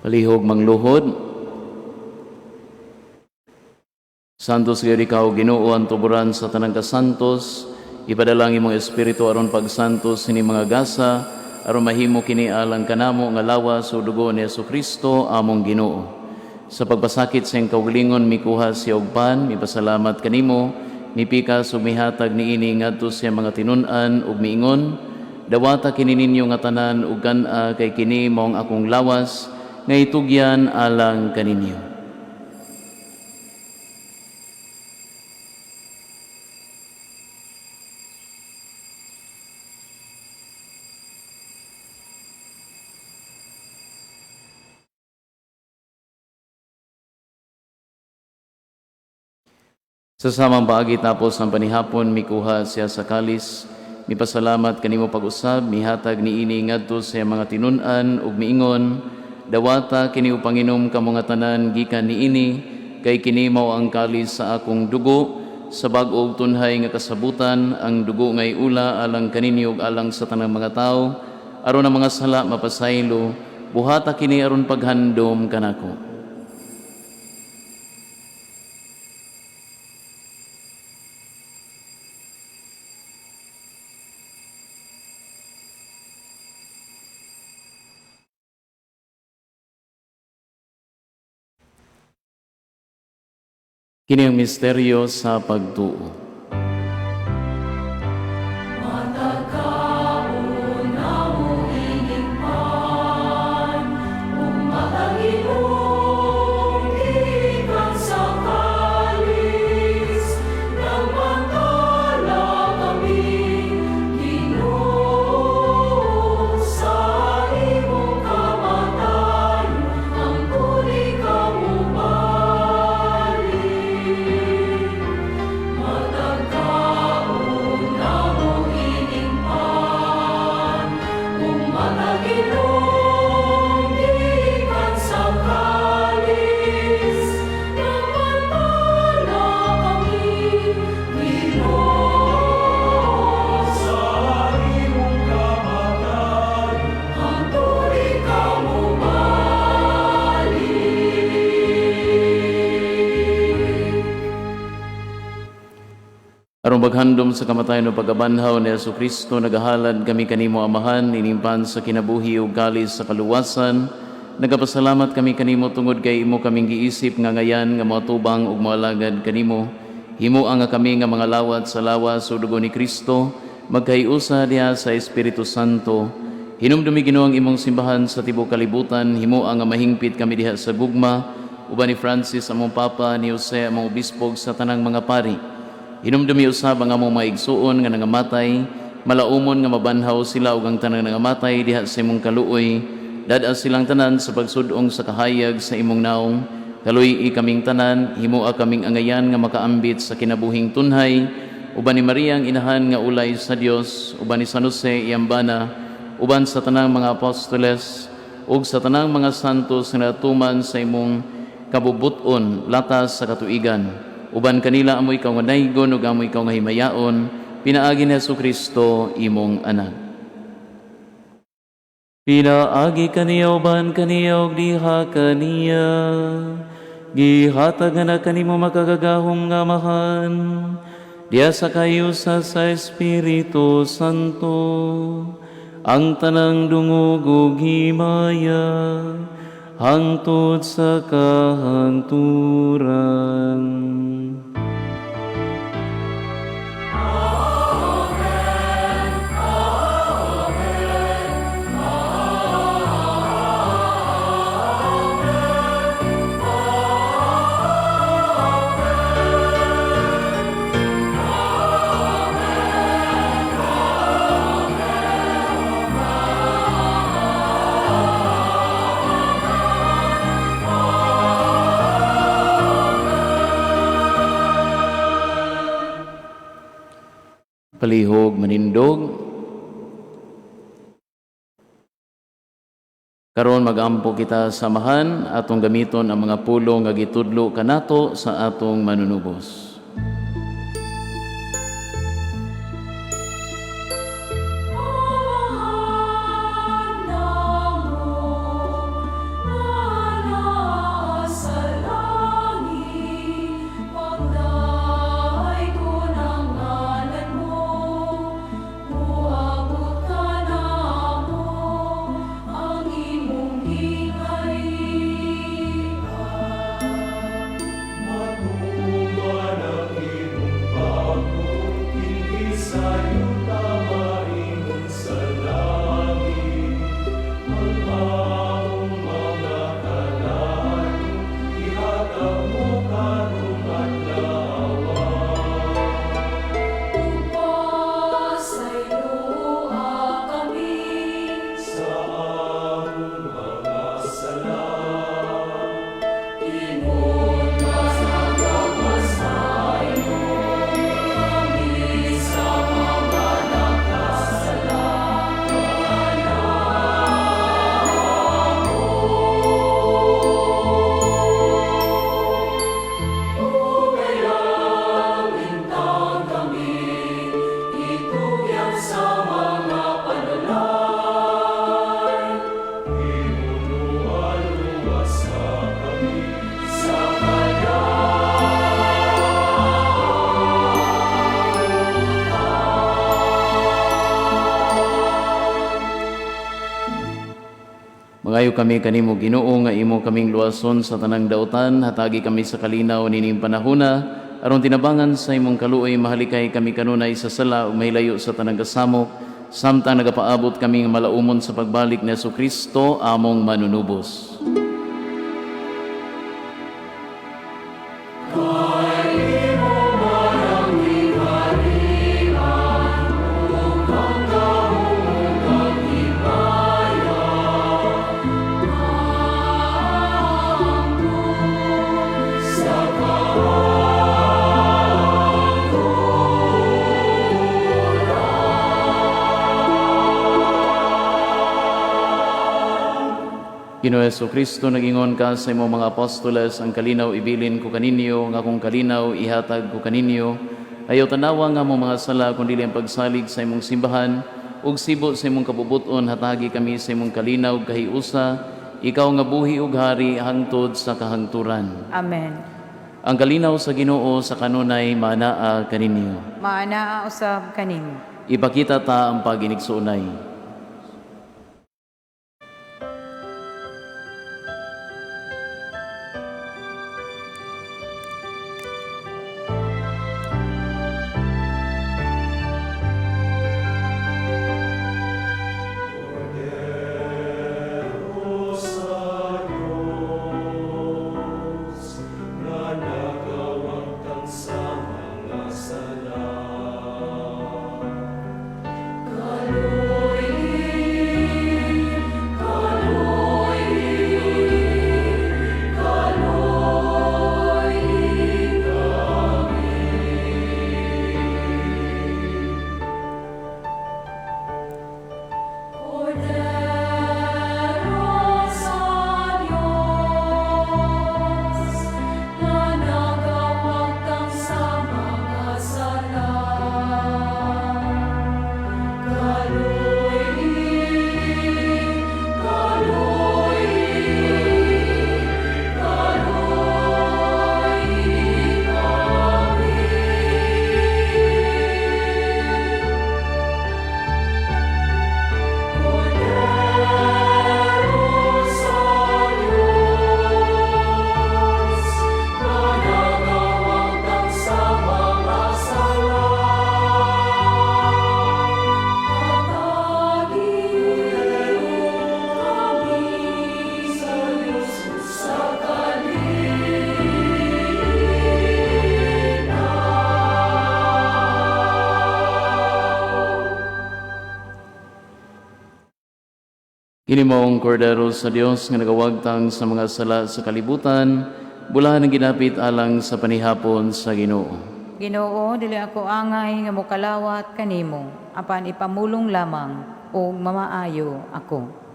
[SPEAKER 5] Palihog mangluhod. Santos gayud ikaw Ginoo ang tuburan sa tanang kasantos, ipadalangin mong espiritu aron pagsantos ni mga gasa, aron mahimo kini alang kanamo nga lawas o dugo ni Jesucristo among Ginoo. Sa pagpasakit sa iyang kaugalingon mikuha siya og pan, mipasalamat kanimo, mipikas ug mihatag niini ngadto sa mga tinun-an ug miingon, dawata kini ninyo nga tanan ug kan-a kay kini mao ang akong lawas nga itugyan alang kaninyo. Sa samang paagi tapos ng panihapon, mikuha siya sa kalis, mipasalamat kanimo pag-usab, mihatag niini ngadto sa mga tinun-an ug miingon, dawata kini upanginom kamo nga tanan gikan niini, kay kini mao ang kalis sa akong dugo, sa bag-o ug tunhay nga kasabutan, ang dugo ngay ula alang kaninyo ug alang sa tanang mga tawo, aron ang mga sala mapasaylo, buhata kini aron paghandom kanako. Kini ang misteryo sa pagtuo. Aron maghandom sa kamatayon o pagabanhaw ni Jesucristo, nagahalad kami kanimo Amahan, inimpan sa kinabuhi ug kalis sa kaluwasan. Nagapasalamat kami kanimo tungod kay imo kaming giisip nga ngayan nga matubang ug moalagad kanimo. Himuan nga kami nga mga lawat sa lawas o dugo ni Kristo, magkaiusa diha sa Espiritu Santo. Hinumdumi Ginoo ang imong simbahan sa tibuok kalibutan, himuan nga mahingpit kami diha sa gugma, uban ni Francis among Papa, ni Jose among obispog sa tanang mga pari. Hinumdumi usab ang among mga igsuon nga nangamatay, malaumon nga mabanhaw sila ug ang tanang nangamatay diha sa imong kaluoy, dad-a silang tanan sa pagsud-ong sa kahayag sa imong naong. Kaluy kaming tanan, himua kaming angayan nga makaambit sa kinabuhing tunhay, uban ni Maria ang inahan nga ulay sa Dios, uban ni San Jose iyambana, uban sa tanang mga apostoles ug sa tanang mga santos nga natuman sa imong kabubuton latas sa katuigan. Uban kanila amoy ikaw nga naygon ug amoy ikaw nga himayaon, pinaagi ni Jesucristo imong anak. Pinaagi kaniya uban kaniya ug diha kaniya, gihatag na kanimo makagagahom nga Amahan, diya sa kayo sa Espiritu Santo, ang tanang dungog ug himaya, hangtod sa kahanturan. Palihog manindog. Karon magampo kita samahan atong gamiton ang mga pulo nga gitudlo kanato sa atong manunubos.
[SPEAKER 1] Sa langit,
[SPEAKER 5] Himayo kami kanimo Ginoo nga imo kaming luwason sa tanang daotan, hatagi kami sa kalinaw nining panahona, aron tinabangan sa imong kaluoy mahalikay kami kanunay sa sala ug mahilayo sa tanang kasamok, samtang nagapaabot kaming malaumon sa pagbalik ni Jesucristo among manunubos. Ginoo Jesucristo, nagingon ka sa imong mga apostoles, ang kalinaw ibilin ko kaninyo, nga kung kalinaw ihatag ko kaninyo. Ayaw tanawa nga mong mga sala, kundi ang pagsalig sa imong simbahan, ug sibo sa imong kabubuton, hatagi kami sa imong kalinaw kahiusa, ikaw nga buhi ug hari hangtod sa kahangturan.
[SPEAKER 4] Amen.
[SPEAKER 5] Ang kalinaw sa Ginoo sa kanunay manaa kaninyo.
[SPEAKER 4] Maanaa usab kanimo.
[SPEAKER 5] Ipakita ta ang paginigsuunay. Kini maong kordero sa Dios nga nagawagtang sa mga sala sa kalibutan, bulahan ang ginapit alang sa panihapon sa Ginoo.
[SPEAKER 4] Ginoo, dili ako angay nga mokalawat kanimo, apan ipamulong lamang o mamaayo ako.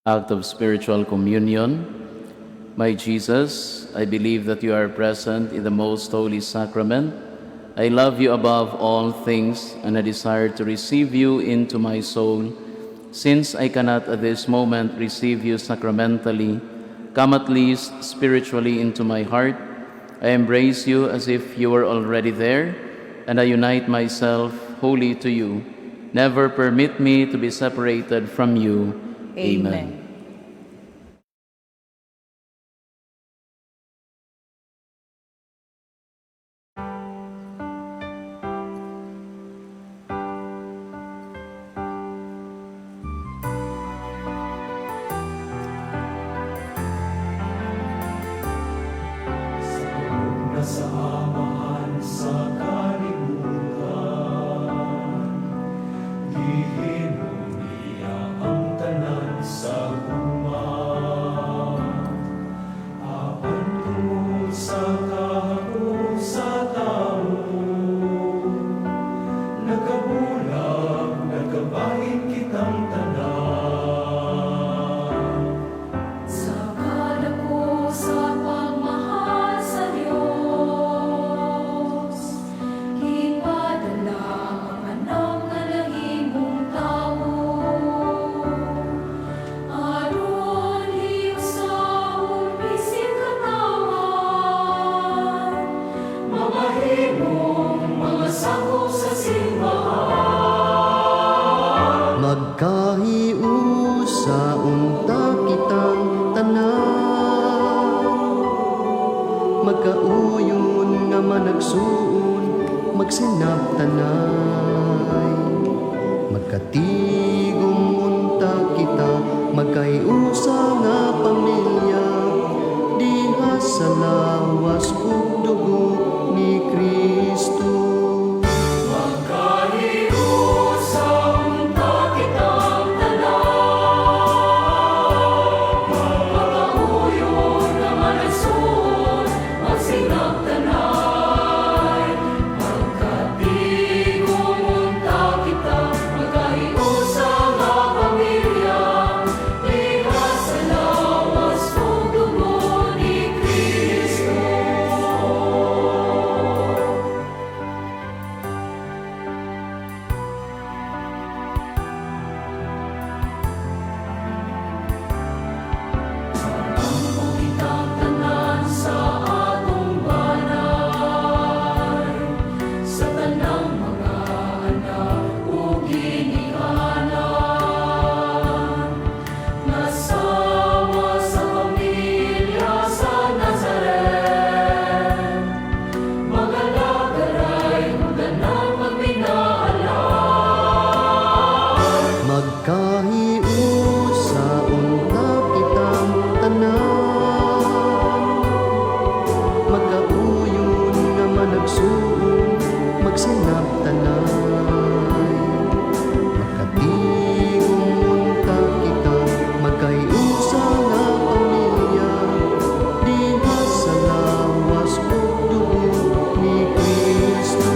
[SPEAKER 5] Act of spiritual communion. My Jesus, I believe that you are present in the most holy sacrament. I love you above all things, and I desire to receive you into my soul. Since I cannot at this moment receive you sacramentally, come at least spiritually into my heart. I embrace you as if you were already there, and I unite myself wholly to you. Never permit me to be separated from you. Amen.
[SPEAKER 1] Sa amahan sa kalibutan, dihin mo niya ang tanan sa
[SPEAKER 6] magkauyon nga managsuon magsinabtanay magkatigom unta kita magkaiusa nga pamilya diha sa lawas ug dugo ni Kristo. Magkahiusa unta kitang tanan magkauyon nga managsuon magsinabtanay magkatigom unta kita magkaiusa nga pamilya diha sa lawas ug dugo ni Kristo.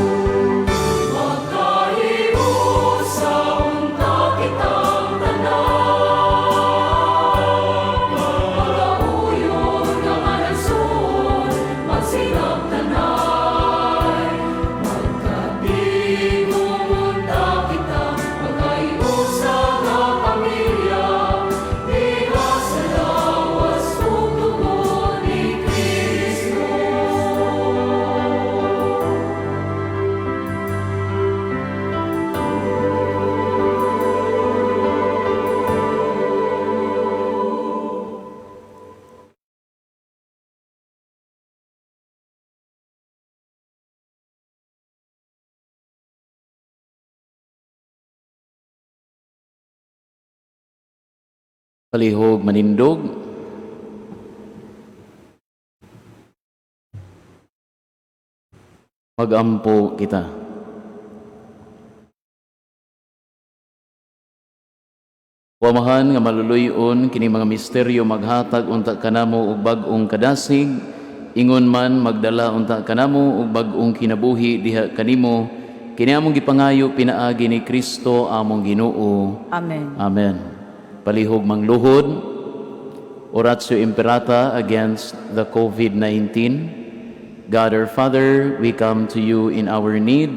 [SPEAKER 5] Palihog manindog. Magampo kita. Wamahan nga maluluyon kini mga misteryo maghatag unta kanamo og bag-ong kadasig, ingon man magdala unta kanamo og bag-ong kinabuhi diha kanimo, kini among gipangayo pinaagi ni Kristo among Ginoo.
[SPEAKER 4] Amen.
[SPEAKER 5] Amen. Palihog mangluhod, Oratio Imperata against the COVID-19. God our Father, we come to you in our need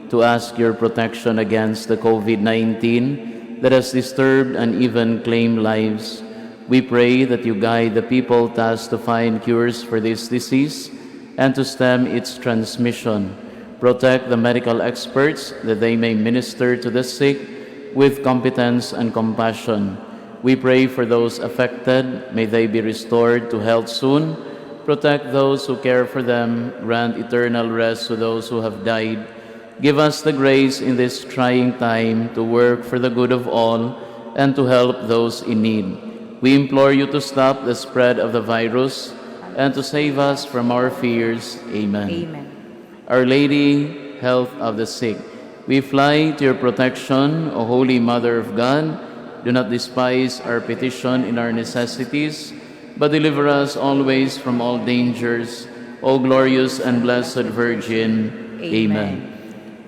[SPEAKER 5] to ask your protection against the COVID-19 that has disturbed and even claimed lives. We pray that you guide the people tasked to find cures for this disease and to stem its transmission. Protect the medical experts that they may minister to the sick with competence and compassion. We pray for those affected. May they be restored to health soon. Protect those who care for them. Grant eternal rest to those who have died. Give us the grace in this trying time to work for the good of all and to help those in need. We implore you to stop the spread of the virus and to save us from our fears. Amen.
[SPEAKER 4] Amen.
[SPEAKER 5] Our Lady, health of the sick, we fly to your protection, O Holy Mother of God. Do not despise our petition in our necessities, but deliver us always from all dangers, O glorious and blessed Virgin. Amen.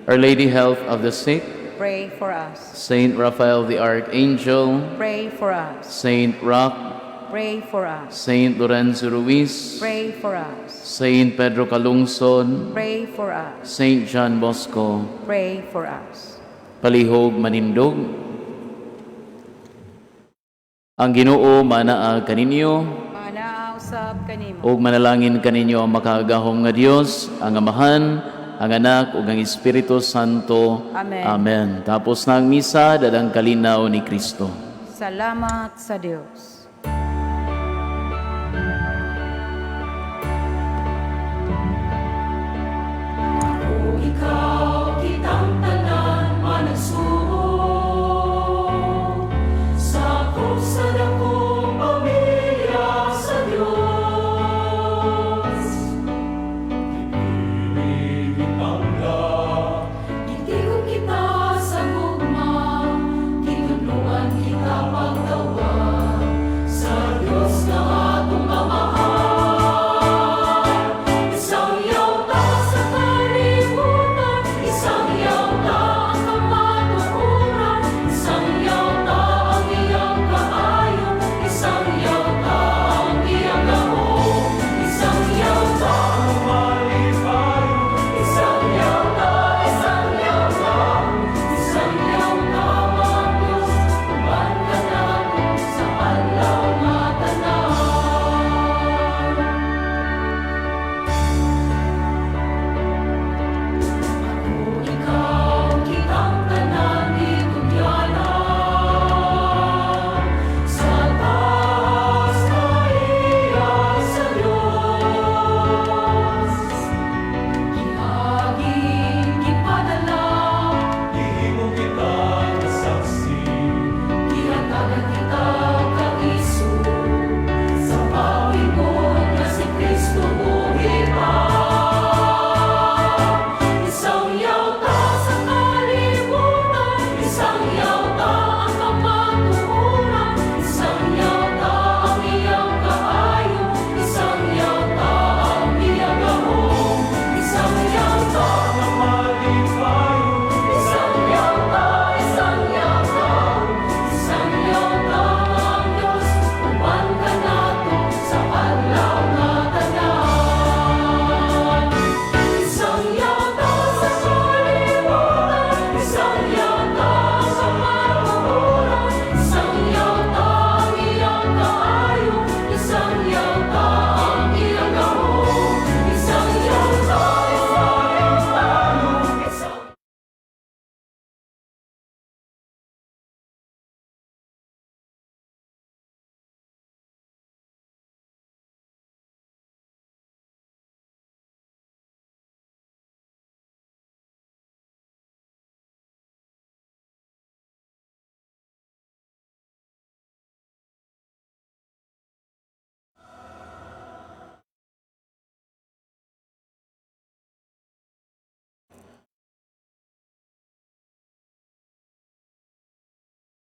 [SPEAKER 5] Our Lady, health of the sick,
[SPEAKER 4] Pray for us.
[SPEAKER 5] Saint Raphael the Archangel,
[SPEAKER 4] Pray for us.
[SPEAKER 5] Saint Roch,
[SPEAKER 4] Pray for us.
[SPEAKER 5] Saint Lorenzo Ruiz,
[SPEAKER 4] Pray for us.
[SPEAKER 5] Saint Pedro Calungsod,
[SPEAKER 4] Pray for us.
[SPEAKER 5] Saint John Bosco,
[SPEAKER 4] Pray for us.
[SPEAKER 5] palihog manindog. Ang Ginoo manaa kaninyo,
[SPEAKER 4] Manausap kanimo.
[SPEAKER 5] ug manalangin kaninyo ang makaagahom nga Dios, ang Amahan, ang Anak, ug ang Espiritu Santo.
[SPEAKER 4] Amen.
[SPEAKER 5] Amen. Tapos na ang misa, dadang kalinaw ni Kristo.
[SPEAKER 4] Salamat sa Diyos.